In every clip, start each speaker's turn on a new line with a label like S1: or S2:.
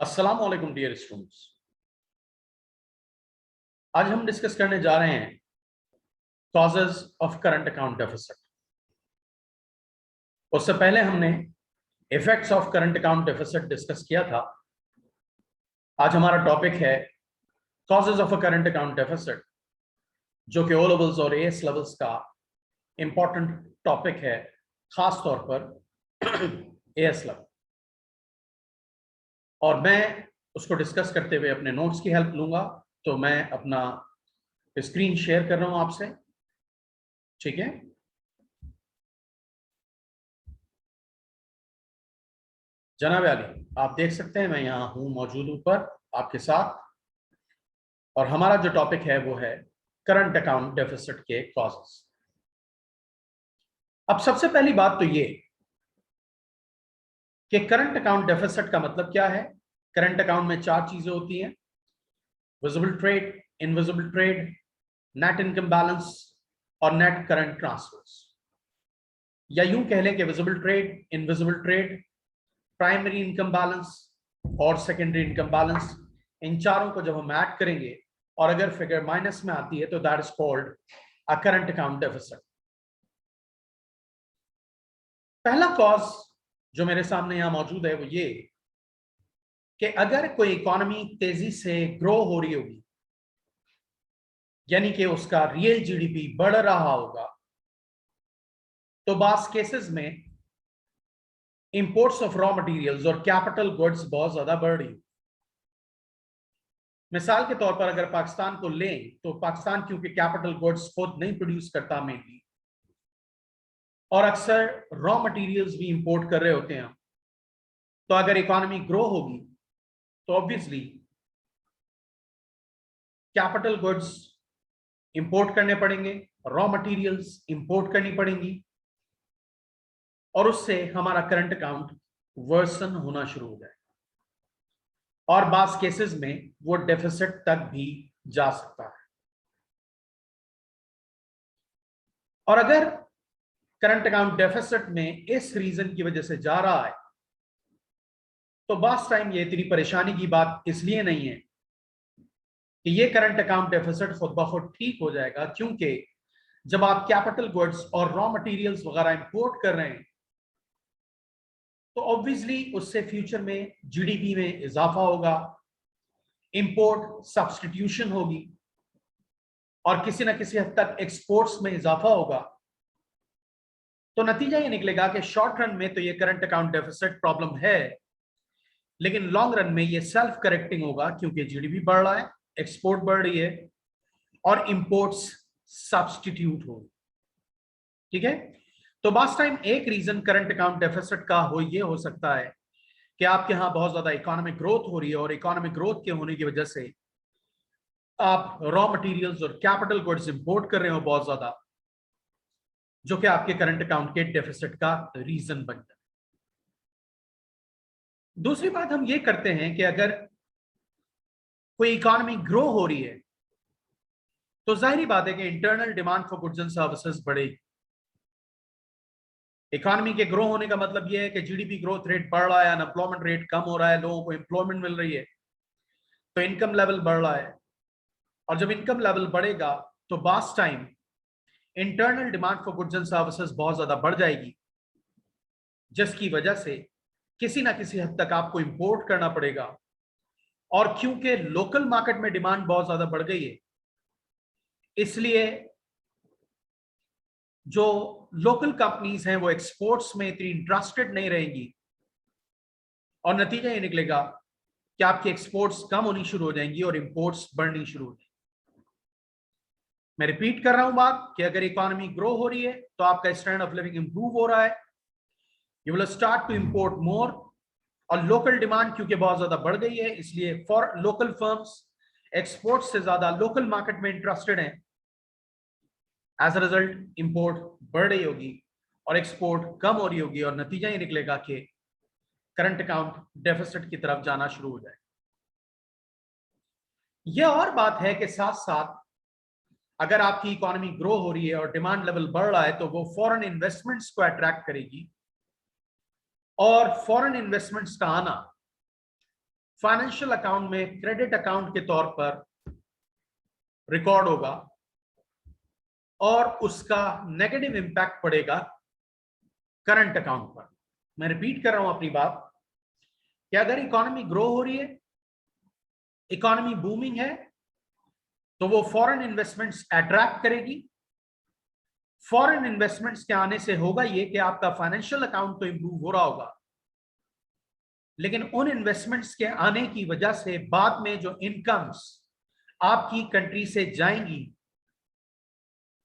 S1: अस्सलाम वालेकुम dear students. आज हम डिस्कस करने जा रहे हैं causes of current account deficit. उससे पहले हमने effects of current account deficit discuss किया था। आज हमारा टॉपिक है causes of a current account deficit, जो कि ओ लेवल्स और एएस लेवल्स का इंपॉर्टेंट टॉपिक है, खास तौर पर एएस लेवल। और मैं उसको डिस्कस करते हुए अपने नोट्स की हेल्प लूंगा। तो मैं अपना स्क्रीन शेयर कर रहा हूं आपसे, ठीक है। जनाब अली, आप देख सकते हैं मैं यहां हूं, मौजूद हूं पर आपके साथ। और हमारा जो टॉपिक है वो है करंट अकाउंट डेफिसिट के कॉजेस। अब सबसे पहली बात तो ये कि करंट अकाउंट डेफिसिट का मतलब क्या है। करंट अकाउंट में चार चीजें होती हैं: visible trade, invisible trade, net income balance और नेट करंट ट्रांसफर्स। या यूं कह लें कि visible trade, invisible trade, primary income balance और सेकेंडरी इनकम बैलेंस। इन चारों को जब हम ऐड करेंगे और अगर फिगर माइनस में आती है तो that is called a current account deficit. पहला कॉज जो मेरे सामने यहां मौजूद है वो ये कि अगर कोई इकोनॉमी तेजी से ग्रो हो रही होगी, यानी कि उसका रियल जीडीपी बढ़ रहा होगा, तो बास केसेस में इंपोर्ट्स ऑफ रॉ मटेरियल्स और कैपिटल गुड्स बहुत ज्यादा बढ़ रही। मिसाल के तौर पर अगर पाकिस्तान को लें तो पाकिस्तान क्योंकि कैपिटल गुड्स खुद नहीं प्रोड्यूस करता मेनली, और अक्सर रॉ मटेरियल्स भी इंपोर्ट कर रहे होते हैं, तो अगर इकोनॉमी ग्रो होगी तो ऑब्वियसली कैपिटल गुड्स इंपोर्ट करने पड़ेंगे, रॉ मटेरियल्स इंपोर्ट करनी पड़ेंगी, और उससे हमारा करंट अकाउंट वर्सन होना शुरू हो जाएगा और बास केसेस में वो डेफिसिट तक भी जा सकता है। और अगर करंट अकाउंट डेफिसिट में इस रीजन की वजह से जा रहा है तो बास टाइम ये इतनी परेशानी की बात इसलिए नहीं है कि ये करंट अकाउंट डेफिसिट खुद ब खुद ठीक हो जाएगा, क्योंकि जब आप कैपिटल गुड्स और रॉ मटेरियल्स वगैरह इंपोर्ट कर रहे हैं तो ऑब्वियसली उससे फ्यूचर में जीडीपी में इजाफा होगा, इंपोर्ट सब्स्टिट्यूशन होगी और किसी ना किसी हद तक एक्सपोर्ट्स में इजाफा होगा। तो नतीजा ये निकलेगा कि शॉर्ट रन में तो ये करंट अकाउंट डेफिसिट प्रॉब्लम है, लेकिन लॉन्ग रन में ये सेल्फ करेक्टिंग होगा, क्योंकि जीडीपी बढ़ रहा है, एक्सपोर्ट बढ़ रही है और इंपोर्ट्स सब्स्टिट्यूट हो। ठीक है। तो बास टाइम एक रीजन करंट अकाउंट डेफिसिट का ये हो सकता है कि आपके यहां बहुत ज्यादा इकोनॉमिक ग्रोथ हो रही है और इकोनॉमिक ग्रोथ के होने की वजह से आप रॉ मटेरियल्स और कैपिटल गुड्स इंपोर्ट कर रहे हो बहुत ज्यादा, जो कि आपके करंट अकाउंट के डेफिसिट का रीजन बन जाए। दूसरी बात हम ये करते हैं कि अगर कोई इकोनॉमी ग्रो हो रही है तो जाहिर बात है कि internal demand for goods and services बढ़ेगी। इकोनॉमी के ग्रो होने का मतलब यह है कि जीडीपी ग्रोथ रेट बढ़ रहा है, अनएम्प्लॉयमेंट रेट कम हो रहा है, लोगों को एम्प्लॉयमेंट मिल रही है, तो इनकम लेवल बढ़ रहा है। और जब इनकम लेवल बढ़ेगा तो बास time internal demand for goods and services बहुत ज्यादा बढ़ जाएगी, जिसकी वजह से किसी ना किसी हद तक आपको इंपोर्ट करना पड़ेगा। और क्योंकि लोकल मार्केट में डिमांड बहुत ज्यादा बढ़ गई है, इसलिए जो लोकल कंपनीज हैं वो एक्सपोर्ट्स में इतनी इंटरेस्टेड नहीं रहेंगी और नतीजा ये निकलेगा कि आपकी एक्सपोर्ट्स कम होनी शुरू हो जाएंगी और इंपोर्ट्स बढ़नी शुरू हो जाएंगी। मैं रिपीट कर रहा हूं बात कि अगर इकोनॉमी ग्रो हो रही है तो आपका स्टैंडर्ड ऑफ लिविंग इंप्रूव हो रहा है, you will start to import more, और लोकल डिमांड क्योंकि बहुत ज्यादा बढ़ गई है इसलिए फॉर लोकल फर्म्स एक्सपोर्ट से ज्यादा लोकल मार्केट में इंटरेस्टेड हैं। एज अ रिजल्ट इंपोर्ट बढ़ रही होगी और एक्सपोर्ट कम हो रही होगी और नतीजा ये निकलेगा कि करंट अकाउंट डेफिसिट की तरफ जाना शुरू हो जाए। यह और बात है कि साथ साथ अगर आपकी इकोनॉमी ग्रो हो रही है और डिमांड लेवल बढ़ रहा है तो वो फॉरेन इन्वेस्टमेंट्स को अट्रैक्ट करेगी, और फॉरेन इन्वेस्टमेंट्स का आना फाइनेंशियल अकाउंट में क्रेडिट अकाउंट के तौर पर रिकॉर्ड होगा और उसका नेगेटिव इंपैक्ट पड़ेगा करंट अकाउंट पर। मैं रिपीट कर रहा हूं अपनी बात कि अगर इकोनॉमी ग्रो हो रही है, इकोनॉमी बूमिंग है, तो वो फॉरेन इन्वेस्टमेंट्स अट्रैक्ट करेगी। फॉरेन इन्वेस्टमेंट्स के आने से होगा ये कि आपका फाइनेंशियल अकाउंट तो इंप्रूव हो रहा होगा, लेकिन उन इन्वेस्टमेंट्स के आने की वजह से बाद में जो इनकम्स आपकी कंट्री से जाएंगी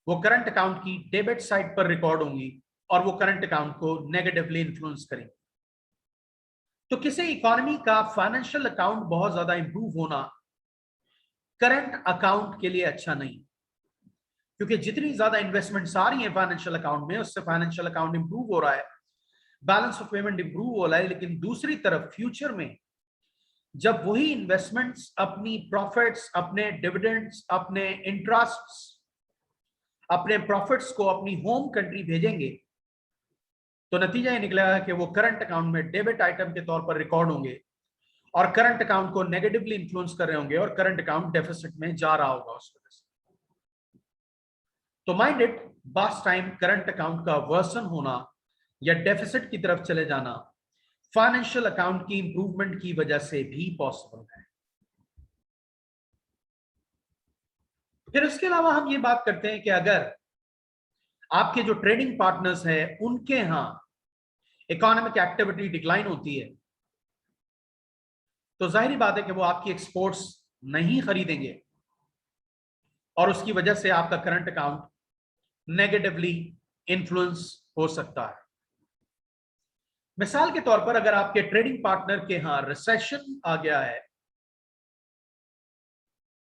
S1: वो करंट अकाउंट की डेबिट साइड पर रिकॉर्ड होंगी और वो करंट अकाउंट को नेगेटिवली इन्फ्लुएंस करेंगे। तो किसी इकोनॉमी का फाइनेंशियल अकाउंट बहुत ज्यादा इंप्रूव होना करंट अकाउंट के लिए अच्छा नहीं, क्योंकि जितनी ज्यादा इन्वेस्टमेंट्स आ रही हैं फाइनेंशियल अकाउंट में, उससे फाइनेंशियल अकाउंट इंप्रूव हो रहा है, बैलेंस ऑफ पेमेंट इंप्रूव हो रहा है। लेकिन दूसरी तरफ फ्यूचर में जब वही इन्वेस्टमेंट्स अपनी प्रॉफिट्स, अपने डिविडेंड्स, अपने इंटरेस्ट्स, अपने प्रॉफिट्स को अपनी होम कंट्री भेजेंगे, तो नतीजा ये निकलेगा कि वो करंट अकाउंट में डेबिट आइटम के तौर पर रिकॉर्ड होंगे और करंट अकाउंट को नेगेटिवली इन्फ्लुएंस कर रहे होंगे और करंट अकाउंट डेफिसिट में जा रहा होगा उस वजह से। तो mind it, bast time current account का वर्सन होना या डेफिसिट की तरफ चले जाना फाइनेंशियल अकाउंट की इंप्रूवमेंट की वजह से भी पॉसिबल है। फिर उसके अलावा हम ये बात करते हैं कि अगर आपके जो ट्रेडिंग पार्टनर्स हैं उनके यहां इकोनॉमिक एक्टिविटी डिक्लाइन होती है, तो जाहिर बात है कि वो आपकी एक्सपोर्ट्स नहीं खरीदेंगे और उसकी वजह से आपका करंट अकाउंट नेगेटिवली इन्फ्लुएंस हो सकता है। मिसाल के तौर पर अगर आपके ट्रेडिंग पार्टनर के यहां रिसेशन आ गया है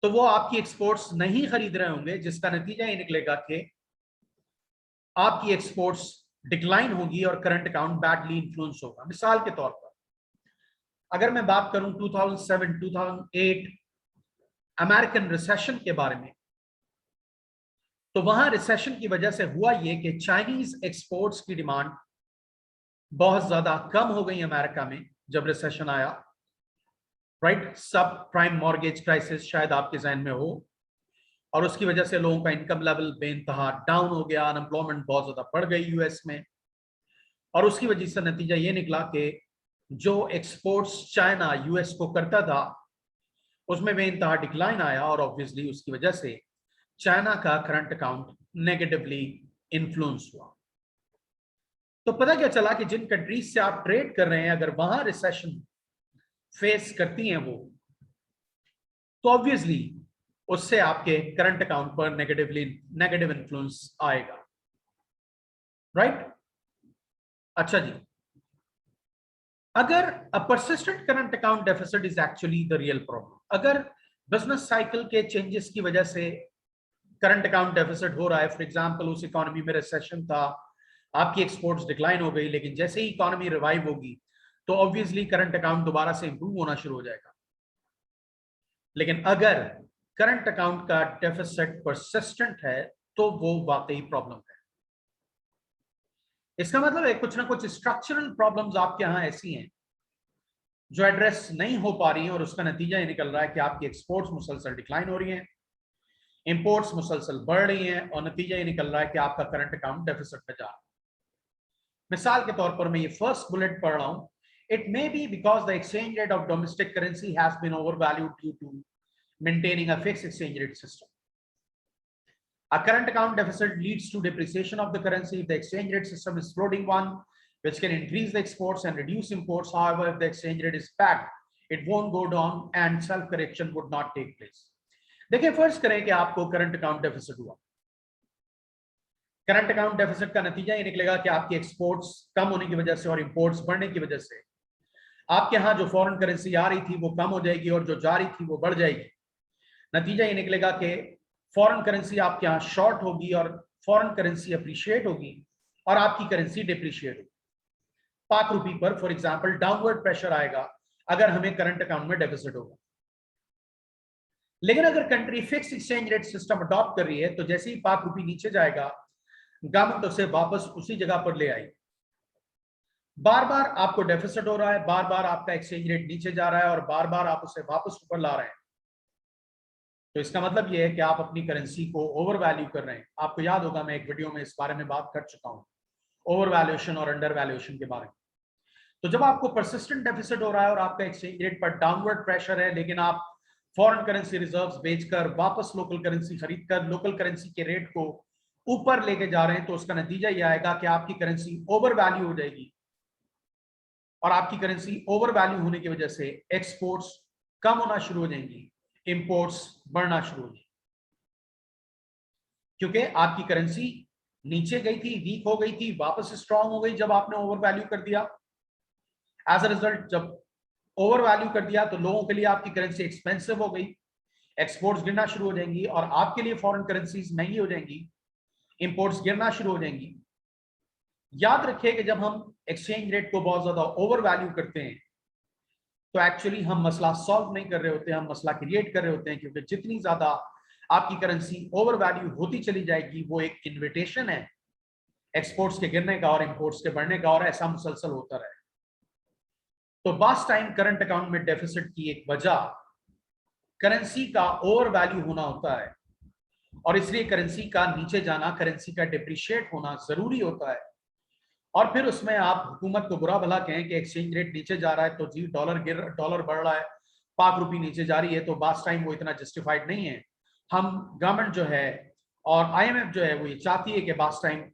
S1: तो वो आपकी एक्सपोर्ट्स नहीं खरीद रहे होंगे, जिसका नतीजा ये निकलेगा कि आपकी एक्सपोर्ट्स डिक्लाइन होगी और करंट अकाउंट बैडली इन्फ्लुएंस होगा। मिसाल के तौर पर अगर मैं बात करूं 2007-2008 अमेरिकन रिसेशन के बारे में, तो वहां रिसेशन की वजह से हुआ ये कि चाइनीज एक्सपोर्ट्स की डिमांड बहुत ज्यादा कम हो गई अमेरिका में जब रिसेशन आया, राइट। सब प्राइम मॉर्गेज क्राइसिस शायद आपके जहन में हो, और उसकी वजह से लोगों का इनकम लेवल बेइंतहा डाउन हो गया, अनएम्प्लॉयमेंट बहुत ज्यादा बढ़ गई यूएस में, और उसकी वजह से नतीजा ये निकला कि जो एक्सपोर्ट्स चाइना यूएस को करता था उसमें बेइंतहा डिक्लाइन आया और ऑब्वियसली उसकी वजह से चाइना का करंट अकाउंट नेगेटिवली इन्फ्लुएंस हुआ। तो पता क्या चला कि जिन कंट्रीज से आप ट्रेड कर रहे हैं अगर वहां रिसेशन फेस करती हैं वो, तो ऑब्वियसली उससे आपके करंट अकाउंट पर नेगेटिव इन्फ्लुएंस आएगा, राइट। अच्छा जी, अगर अ persistent current account deficit is actually the real problem, अगर बिजनेस साइकिल के चेंजेस की वजह से करंट अकाउंट डेफिसिट हो रहा है, फॉर एग्जांपल उस इकोनॉमी में रिसेशन था, आपकी एक्सपोर्ट्स डिक्लाइन हो गई, लेकिन जैसे ही इकोनॉमी रिवाइव होगी तो ऑब्वियसली करंट अकाउंट दोबारा से इंप्रूव होना शुरू हो जाएगा। लेकिन अगर करंट अकाउंट का डेफिसिट परसिस्टेंट है तो वो वाकई प्रॉब्लम है। इसका मतलब है कुछ ना कुछ स्ट्रक्चरल प्रॉब्लम्स आपके यहां ऐसी हैं जो एड्रेस नहीं हो पा रही हैं और उसका नतीजा ये निकल रहा है कि आपकी एक्सपोर्ट्स मुसलसल डिक्लाइन हो रही हैं, इंपोर्ट्स मुसलसल बढ़ रही हैं, और नतीजा ये निकल रहा है कि आपका करंट अकाउंट डेफिसिट में जा रहा है। मिसाल के तौर पर मैं ये फर्स्ट बुलेट पढ़ रहा हूं, it may be because the exchange rate of domestic currency has been overvalued due to maintaining a fixed exchange rate system. A current account deficit leads to depreciation of the currency if the exchange rate system is floating one, which can increase the exports and reduce imports. However, if the exchange rate is packed, it won't go down and self correction would not take place. देखिए, first करें कि आपको current account deficit हुआ। Current account deficit का नतीजा ये निकलेगा कि आपकी एक्सपोर्ट्स कम होने की वजह से और इंपोर्ट्स बढ़ने की वजह से आपके यहां जो फॉरेन करेंसी आ रही थी वो कम हो जाएगी और जो जा रही थी वो बढ़ जाएगी। नतीजा ये निकलेगा कि फॉरेन करेंसी आपके यहां शॉर्ट होगी और फॉरेन करेंसी अप्रिशिएट होगी और आपकी करेंसी डिप्रिशिएट होगी। पाक रुपी पर फॉर एग्जांपल डाउनवर्ड प्रेशर आएगा अगर हमें करंट अकाउंट में डेफिसिट होगा। लेकिन अगर country fix exchange rate system adopt कर रही है तो जैसे ही पाक रुपी नीचे जाएगा गवर्नमेंट उसे वापस उसी जगह पर ले आएगी। बार बार आपको डेफिसिट हो रहा है, बार बार आपका एक्सचेंज रेट नीचे जा रहा है और बार बार आप उसे वापस ऊपर ला रहे हैं, तो इसका मतलब यह है कि आप अपनी करेंसी को ओवर वैल्यू कर रहे हैं। आपको याद होगा मैं एक वीडियो में इस बारे में बात कर चुका हूं, ओवर वैल्यूएशन और अंडर वैल्यूएशन के बारे में। तो जब आपको परसिस्टेंट डेफिसिट हो रहा है और आपका एक्सचेंज रेट पर डाउनवर्ड प्रेशर है, लेकिन आप फॉरेन करेंसी रिजर्व्स बेचकर वापस लोकल करेंसी खरीदकर लोकल करेंसी के रेट को ऊपर लेके जा रहे हैं, तो उसका नतीजा यह आएगा कि आपकी करेंसी ओवर वैल्यू हो जाएगी और आपकी करेंसी ओवर वैल्यू होने की वजह से एक्सपोर्ट्स कम होना शुरू हो जाएंगी, इंपोर्ट्स बढ़ना शुरू हो जाएंगी, क्योंकि आपकी करेंसी नीचे गई थी, वीक हो गई थी, वापस स्ट्रांग हो गई जब आपने ओवर वैल्यू कर दिया। एज अ रिजल्ट जब ओवर वैल्यू कर दिया तो लोगों के लिए आपकी करेंसी एक्सपेंसिव हो गई, एक्सपोर्ट्स गिरना शुरू हो जाएंगी और आपके लिए फॉरेन करेंसीज महंगी हो जाएंगी, इंपोर्ट्स गिरना शुरू हो जाएंगी। याद रखिए कि जब हम एक्सचेंज रेट को बहुत ज्यादा ओवर वैल्यू करते हैं तो एक्चुअली हम मसला सॉल्व नहीं कर रहे होते, हम मसला क्रिएट कर रहे होते हैं, क्योंकि जितनी ज्यादा आपकी करेंसी ओवर वैल्यू होती चली जाएगी वो एक इन्विटेशन है एक्सपोर्ट्स के गिरने का और इंपोर्ट्स के बढ़ने का, और ऐसा मुसलसल होता रहे। तो बास्ट टाइम करंट अकाउंट में डेफिसिट की एक वजह करेंसी का ओवर वैल्यू होना होता है, और इसलिए करेंसी का नीचे जाना, करेंसी का डिप्रिशिएट होना जरूरी होता है। और फिर उसमें आप हुकूमत को बुरा भला कहें कि एक्सचेंज रेट नीचे जा रहा है तो जी डॉलर बढ़ रहा है, पाक रुपी नीचे जा रही है, तो बास्ट टाइम वो इतना जस्टिफाइड नहीं है। हम गवर्नमेंट जो है और आईएमएफ जो है वो ये चाहती है कि बास्ट टाइम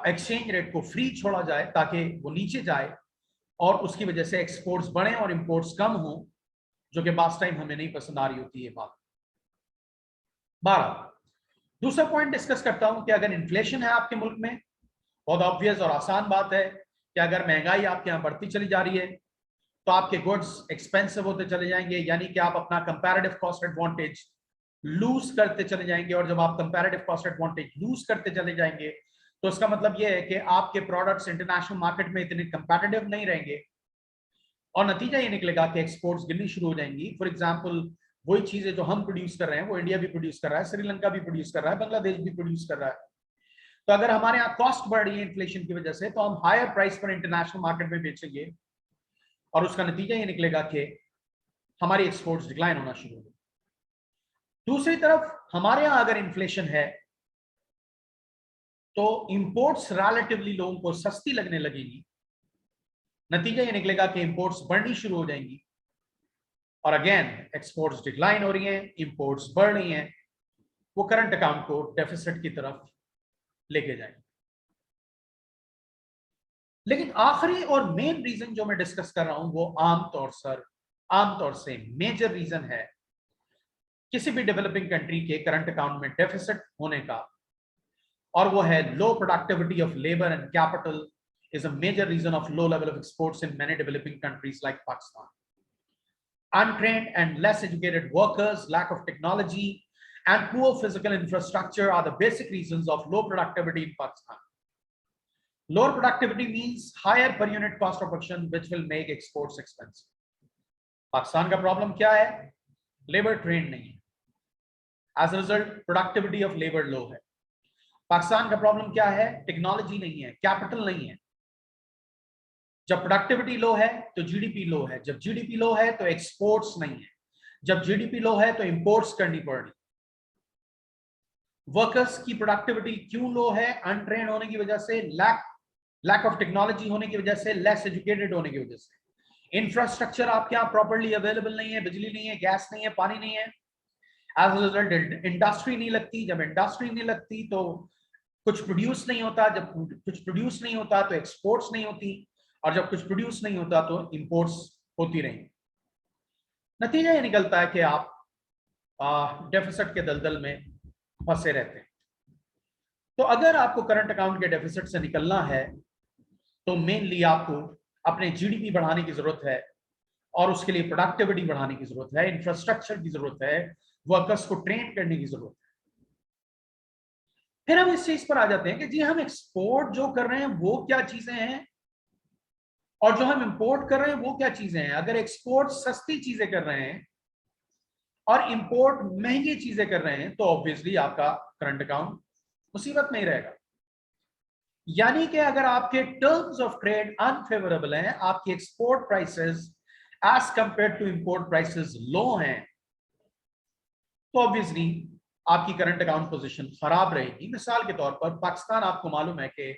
S1: एक्सचेंज रेट को फ्री छोड़ा जाए ताकि वो नीचे जाए और उसकी वजह से एक्सपोर्ट्स बढ़े और इंपोर्ट्स कम हो, जो कि बास्ट टाइम हमें नहीं पसंद आ रही होती है बात। 12, दूसरा पॉइंट डिस्कस करता हूं कि अगर इन्फ्लेशन है आपके मुल्क में, बहुत ऑब्वियस और आसान बात है कि अगर महंगाई आपके यहां बढ़ती चली जा रही है तो आपके गुड्स एक्सपेंसिव होते चले जाएंगे, यानी कि आप अपना कंपैरेटिव कॉस्ट एडवांटेज लूज करते चले जाएंगे। और जब आप कंपैरेटिव कॉस्ट एडवांटेज लूज करते चले जाएंगे तो इसका मतलब यह है कि आपके प्रोडक्ट्स इंटरनेशनल मार्केट में इतने कंपैटिटिव नहीं रहेंगे और नतीजा ये निकलेगा कि एक्सपोर्ट्स गिरनी शुरू हो जाएंगी। फॉर एग्जांपल वही चीजें जो हम प्रोड्यूस कर रहे हैं वो इंडिया भी प्रोड्यूस कर रहा है, श्रीलंका भी प्रोड्यूस कर रहा है, बांग्लादेश भी प्रोड्यूस कर रहा है। तो अगर हमारे यहाँ कॉस्ट बढ़ रही है इन्फ्लेशन की वजह से तो हम हायर प्राइस पर इंटरनेशनल मार्केट में बेचेंगे और उसका नतीजा ये निकलेगा कि हमारी एक्सपोर्ट्स डिक्लाइन होना शुरू होगी। दूसरी तरफ हमारे यहाँ अगर इन्फ्लेशन है तो इंपोर्ट्स रिलेटिवली लोगों को सस्ती लगने लगेगी, नतीजा ये निकलेगा कि इंपोर्ट्स बढ़नी शुरू हो जाएंगी और अगेन एक्सपोर्ट्स डिक्लाइन हो रही हैं, इंपोर्ट्स बढ़ रही हैं, वो करंट अकाउंट को डेफिसिट की तरफ लेके जाएंगे। लेकिन आखिरी और मेन रीजन जो मैं डिस्कस कर रहा हूं वो आमतौर से मेजर रीजन है किसी भी डेवलपिंग कंट्री के करंट अकाउंट में डेफिसिट होने का, और वो है लो productivity of labour and capital is a major reason of low level of exports in many developing countries like Pakistan. Untrained and less educated workers, lack of technology, and poor physical infrastructure are the basic reasons of low productivity in Pakistan. Lower productivity means higher per unit cost of production, which will make exports expensive. Pakistan का problem क्या है? Labour trend नहीं है, as a result productivity of labour low है। पाकिस्तान का problem क्या है? Technology नहीं है, कैपिटल नहीं है। जब प्रोडक्टिविटी लो है तो जीडीपी लो है, जब जीडीपी लो है तो एक्सपोर्ट्स नहीं है, जब जीडीपी लो है तो इंपोर्ट्स करनी पड़ रही। वर्कर्स की प्रोडक्टिविटी क्यों लो है? अनट्रेन होने की वजह से, लैक ऑफ टेक्नोलॉजी होने की वजह से, लेस एजुकेटेड होने की वजह से। इंफ्रास्ट्रक्चर आपके यहाँ प्रॉपर्ली अवेलेबल नहीं है, बिजली नहीं है, गैस नहीं है, पानी नहीं है। एज अ रिजल्ट इंडस्ट्री नहीं लगती, जब इंडस्ट्री नहीं लगती तो कुछ प्रोड्यूस नहीं होता, जब कुछ प्रोड्यूस नहीं होता तो एक्सपोर्ट्स नहीं होती, और जब कुछ प्रोड्यूस नहीं होता तो इंपोर्ट्स होती रही। नतीजा ये निकलता है कि आप डेफिसिट के दलदल में फंसे रहते हैं। तो अगर आपको करंट अकाउंट के डेफिसिट से निकलना है तो मेनली आपको अपने जीडीपी बढ़ाने की जरूरत है और उसके लिए प्रोडक्टिविटी बढ़ाने की जरूरत है, इंफ्रास्ट्रक्चर की जरूरत है, वर्कर्स को ट्रेन करने की जरूरत है। फिर हम इस चीज पर आ जाते हैं कि जी हम एक्सपोर्ट जो कर रहे हैं वो क्या चीजें हैं और जो हम इंपोर्ट कर रहे हैं वो क्या चीजें हैं। अगर एक्सपोर्ट सस्ती चीजें कर रहे हैं और इंपोर्ट महंगी चीजें कर रहे हैं तो ऑब्वियसली आपका करंट अकाउंट मुसीबत में ही रहेगा। यानी कि अगर आपके टर्म्स ऑफ ट्रेड अनफेवरेबल हैं, आपकी export prices as compare to import prices low हैं, तो ऑब्वियसली आपकी करंट अकाउंट पोजीशन खराब रहेगी। मिसाल के तौर पर पाकिस्तान, आपको मालूम है कि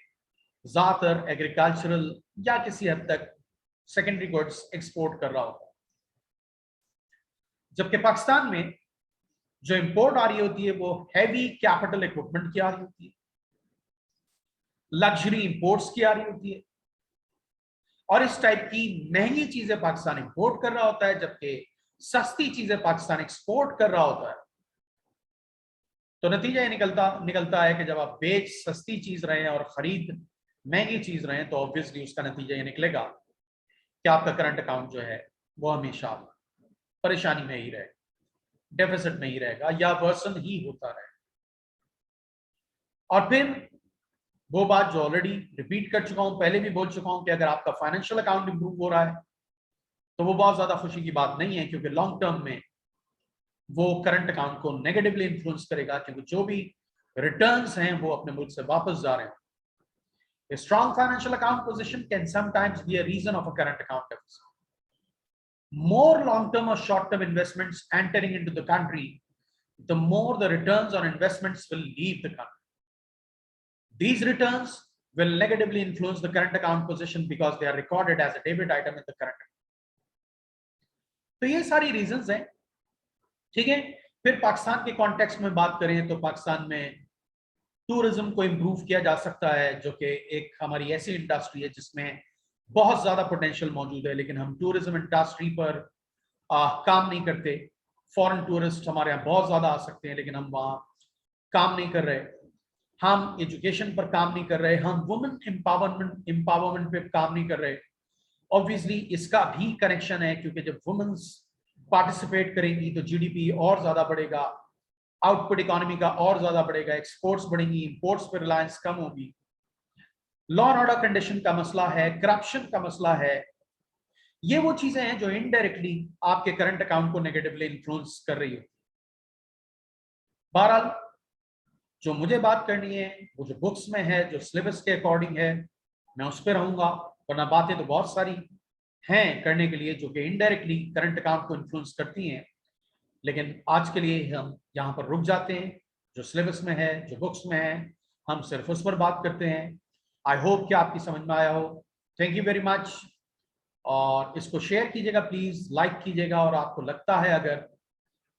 S1: ज्यादातर एग्रीकल्चरल या किसी हद तक सेकेंडरी गुड्स एक्सपोर्ट कर रहा होता है, जबकि पाकिस्तान में जो इंपोर्ट आ रही होती है वो हैवी कैपिटल इक्विपमेंट की आ रही होती है, लग्जरी इंपोर्ट्स की आ रही होती है, और इस टाइप की महंगी चीजें पाकिस्तान इंपोर्ट कर रहा होता है, जबकि सस्ती चीजें पाकिस्तान एक्सपोर्ट कर रहा होता है। तो नतीजा ये निकलता है कि जब आप बेच सस्ती चीज रहे हैं और खरीद महंगी चीज रहे हैं, तो ऑब्वियसली उसका नतीजा ये निकलेगा कि आपका करंट अकाउंट जो है वो हमेशा परेशानी में ही रहेगा, डेफिसिट में ही रहेगा या वर्सन ही होता रहेगा। और फिर वो बात जो ऑलरेडी रिपीट कर चुका हूं, पहले भी बोल चुका हूं कि अगर आपका फाइनेंशियल अकाउंट इंप्रूव हो रहा है तो वो बहुत ज्यादा खुशी की बात नहीं है, क्योंकि लॉन्ग टर्म में वो करंट अकाउंट को नेगेटिवली इन्फ्लुएंस करेगा, क्योंकि जो भी रिटर्न्स हैं वो अपने मुल्क से वापस जा रहे हैं। A strong financial account position can sometimes be a reason of a current account deficit. More long-term or short-term investments entering into the country, the more the returns on investments will leave the country. These returns will negatively influence the current account position because they are recorded as a debit item in the current account. तो ये सारी reasons हैं, ठीक है। फिर पाकिस्तान के context में बात करें तो पाकिस्तान में टूरिज्म को इम्प्रूव किया जा सकता है, जो कि एक हमारी ऐसी इंडस्ट्री है जिसमें बहुत ज्यादा पोटेंशियल मौजूद है, लेकिन हम टूरिज्म इंडस्ट्री पर काम नहीं करते। फॉरेन टूरिस्ट हमारे यहाँ बहुत ज्यादा आ सकते हैं, लेकिन हम वहाँ काम नहीं कर रहे। हम एजुकेशन पर काम नहीं कर रहे, हम वुमेन एम्पावरमेंट पे काम नहीं कर रहे। ऑब्वियसली इसका भी कनेक्शन है, क्योंकि जब वुमेन्स पार्टिसिपेट करेंगी तो जीडीपी और ज्यादा बढ़ेगा, आउटपुट इकोनॉमी का और ज्यादा बढ़ेगा, एक्सपोर्ट्स बढ़ेंगी, इंपोर्ट्स पर रिलायंस कम होगी, लॉ एंड ऑर्डर कंडीशन का मसला है, करप्शन का मसला है। ये वो चीजें हैं जो इनडायरेक्टली आपके करंट अकाउंट को नेगेटिवली इन्फ्लुएंस कर रही है। बहरहाल जो मुझे बात करनी है वो जो बुक्स में है, जो सिलेबस के अकॉर्डिंग है, मैं उस पर रहूंगा, वरना बातें तो बहुत सारी हैं करने के लिए जो कि इनडायरेक्टली करंट अकाउंट को इन्फ्लुएंस करती हैं। लेकिन आज के लिए हम यहाँ पर रुक जाते हैं। जो सिलेबस में है, जो बुक्स में है, हम सिर्फ उस पर बात करते हैं। आई होप कि आपकी समझ में आया हो। Thank you very much. और इसको शेयर कीजिएगा प्लीज, लाइक कीजिएगा, और आपको लगता है अगर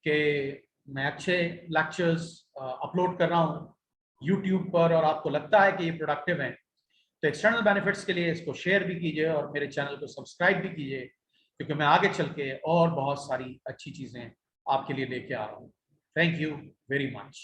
S1: कि मैं अच्छे लेक्चर्स अपलोड कर रहा हूँ यूट्यूब पर और आपको लगता है कि ये प्रोडक्टिव हैं, तो एक्सटर्नल बेनिफिट्स के लिए इसको शेयर भी कीजिए और मेरे चैनल को सब्सक्राइब भी कीजिए, क्योंकि मैं आगे चल के और बहुत सारी अच्छी चीजें आपके लिए लेके आ रहा हूँ। Thank you very much.